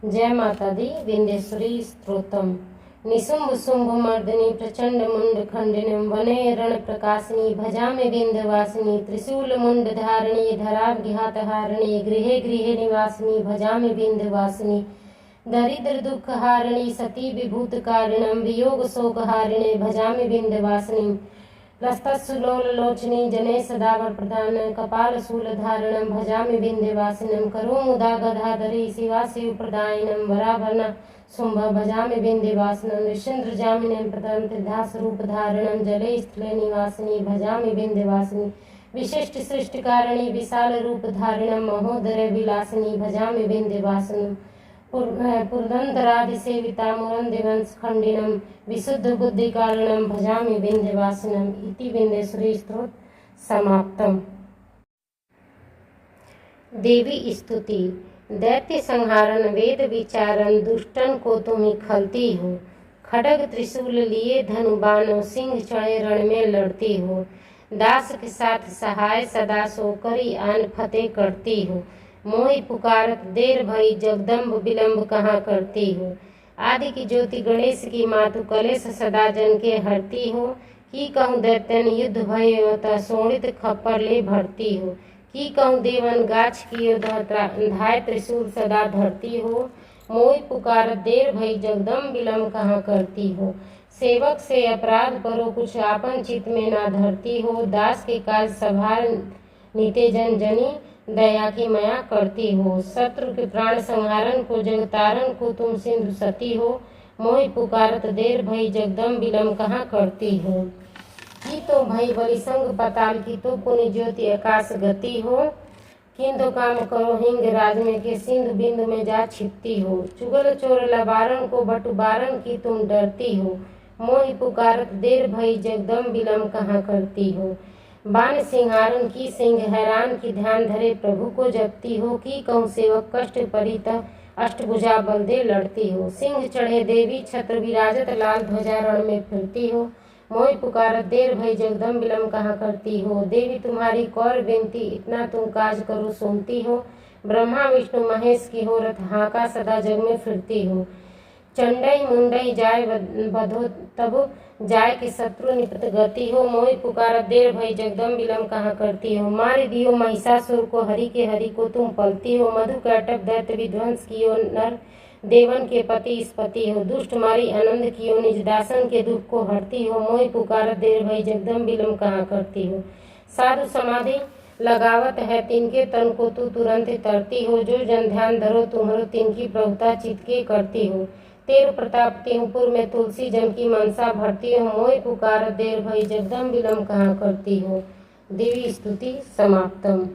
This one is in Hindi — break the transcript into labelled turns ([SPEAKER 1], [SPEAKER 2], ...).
[SPEAKER 1] जय माता दी। विंध्येश्वरी स्तोत्रम। निशुंभ शुंभ मर्दिनी प्रचंड मुंड खंडिनी वने रण प्रकाशिनी भजामि विंध्यवासिनी त्रिशूल मुंड धारिणी धराघात हारिणी गृहे गृहे निवासिनी भजामि विंध्यवासिनी दरिद्र दुख हारिणी सती विभूत कारिणम वियोग शोक हारिणे भजामि विंध्यवासिनी लस्तस्सुलोल लोचनी जने सदावर प्रधान कपाल शूल धारणम भजामि विंध्यवासिनम करो मुदा गधाधरी शिवा शिव प्रदायिनम वराभरण शुंभ भजामि विंध्यवासिनम ऋषेन्द्र जामिनीम प्रथम त्रिधास रूप धारणम जले स्थले निवासिनी भजामि विंध्यवासिनी विशिष्ट सृष्टि कारिणी विशाल रूप धारणम महोदर विलासिनी भजामि विंध्यवासिनम पुरंदरादिसेविता मुरंदिवंश खंडिनम विशुद्ध बुद्धि कारणम भजामि विंध्यवासिनम इति विंध्येश्वरी स्तोत्र समाप्तम। देवी स्तुति। दैत्य संहारन वेद विचारन दुष्टन को तुम ही खलती हो। खड्ग त्रिशूल लिए धनुबानो सिंह चढ़े रण में लड़ती हो। दास के साथ सहाय सदा सो करी आन फतेह करती हो। मोहि पुकारत देर भई जगदम्ब विलम्ब कहाँ करती हो। आदि की ज्योति गणेश की मातु कलेश सदा जन के हरती हो। की कहूँ दैत्यन युद्ध भय सोणित खप्पर ले भरती हो। की कहूँ देवन गाछ की धाय त्रिशूल सदा धरती हो। मोहि पुकारत देर भई जगदम्ब विलम्ब कहाँ करती हो। सेवक से अपराध करो कुछ आपन चित में ना धरती हो। दास के काज सभार नीते जन जनी दया की माया करती हो। शत्रु के प्राण संहारन को जगतारण को तुम सिंधु सती हो। मोहि पुकारत देर भई जगदम विलम्ब कहाँ करती हो। की तो भई बलि संग पताल की तो पुण्य ज्योति आकाश गति हो। किंतु काम करो हिंग राज में के सिंधु बिंदु में जा छिपती हो। चुगल चोर लबारन को बटुबारन की तुम डरती हो। मोहि पुकारत देर भई जगदम विलम्ब कहाँ करती हो। बाण सिंहारन की सिंह हैरान की ध्यान धरे प्रभु को जपती हो। की कहूँ सेवक कष्ट परित अष्टभुजा बल दे लड़ती हो। सिंह चढ़े देवी छत्र विराजत लाल ध्वजा रण में फिरती हो। मोहि पुकारत देर भई जगदम विलम्ब कहाँ करती हो। देवी तुम्हारी कौर विनती इतना तुम काज करो सुनती हो। ब्रह्मा विष्णु महेश की हो रथ हाका सदा जग में फिरती हो। चंडई मुंडई जाय बधो तब जाय कि शत्रु निपत गति हो। मोहि पुकारत देर भई जगदम विलम्ब कहाँ करती हो। मार दियो महिषासुर को हरि के हरि को तुम पलती हो। मधु कैटभ दैत्य विध्वंस कियो नर देवन के पति स्पति हो। दुष्ट मारी आनंद कियो निज दासन के दुख को हरती हो। मोहि पुकारत देर भई जगदम विलम्ब कहाँ करती हो। साधु समाधि लगावत है तिनके तन को तू तुरंत तरती हो। जो जन ध्यान धरो तुम्हारो तिनकी प्रभुता चित के करती हो। तेरु प्रताप तेहपुर में तुलसी जन की मनसा भरती हो। मोहि पुकारत देर भई जगदम विलम्ब कहाँ करती हो। देवी स्तुति समाप्तम।